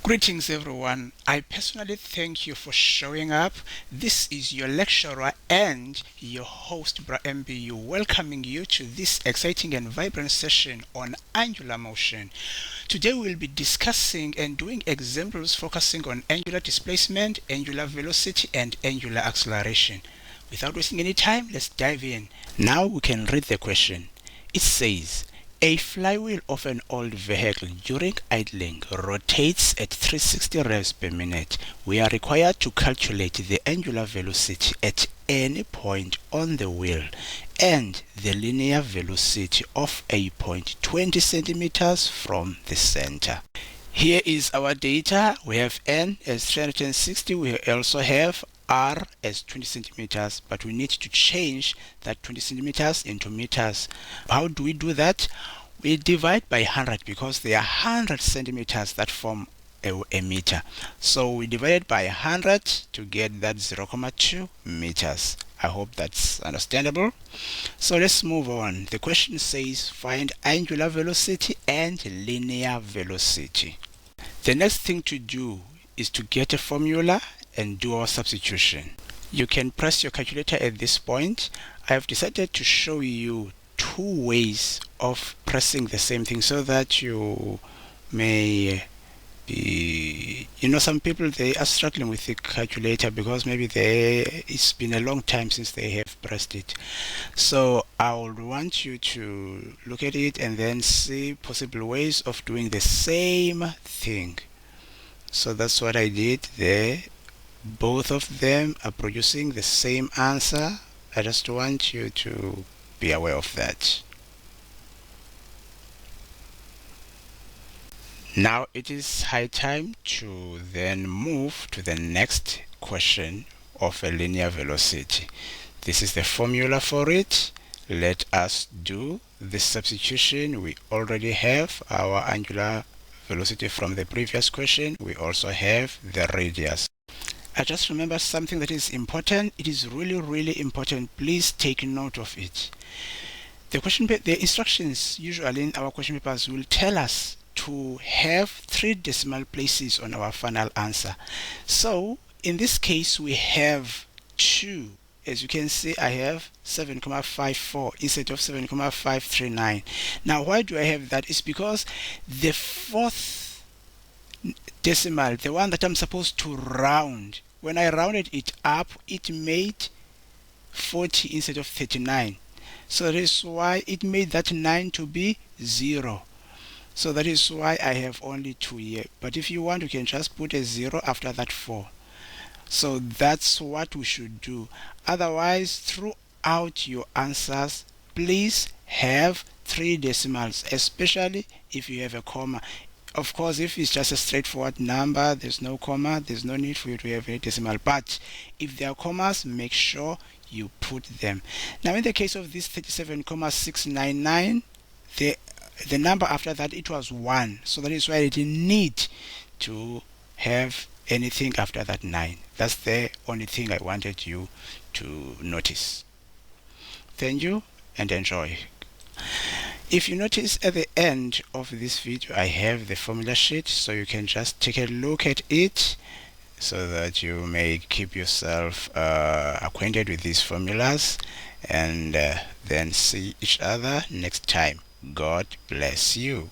Greetings everyone. I personally thank you for showing up. This is your lecturer and your host Bra MBU welcoming you to this exciting and vibrant session on angular motion. Today we'll be discussing and doing examples focusing on angular displacement, angular velocity and angular acceleration. Without wasting any time, let's dive in. Now we can read the question. It says, a flywheel of an old vehicle during idling rotates at 360 revs per minute. We are required to calculate the angular velocity at any point on the wheel and the linear velocity of a point 20 centimeters from the center. Here is our data. We have n as 360. We also have r as 20 centimeters, but we need to change that 20 centimeters into meters. How do we do that? We divide by 100 because there are 100 centimeters that form a meter. So we divide by 100 to get that 0.2 meters. I hope that's understandable. So let's move on. The question says find angular velocity and linear velocity. The next thing to do is to get a formula and do our substitution. You can press your calculator at this point. I have decided to show you two ways of pressing the same thing so that you may be, some people they are struggling with the calculator because maybe it's been a long time since they have pressed it. So I would want you to look at it and then see possible ways of doing the same thing. So that's what I did there. Both of them are producing the same answer. I just want you to be aware of that. Now it is high time to then move to the next question of a linear velocity. This is the formula for it. Let us do the substitution. We already have our angular velocity from the previous question. We also have the radius. I just remember something that is important. It is really important. Please take note of it. The instructions usually in our question papers will tell us to have 3 decimal places on our final answer. So in this case we have 2. As you can see, I have 7.54 instead of 7.539. Now why do I have that? It's because the 4th decimal, the one that I'm supposed to round, when I rounded it up, it made 40 instead of 39. So that is why it made that 9 to be 0. So that is why I have only 2 here. But if you want, you can just put a 0 after that 4. So that's what we should do. Otherwise, throughout your answers, please have 3 decimals, especially if you have a comma. Of course, if it's just a straightforward number, there's no comma, there's no need for you to have a decimal. But if there are commas, make sure you put them. Now in the case of this 37,699, the number after that, it was 1. So that is why I didn't need to have anything after that 9. That's the only thing I wanted you to notice. Thank you and enjoy. If you notice at the end of this video, I have the formula sheet, so you can just take a look at it so that you may keep yourself acquainted with these formulas, and then see each other next time. God bless you.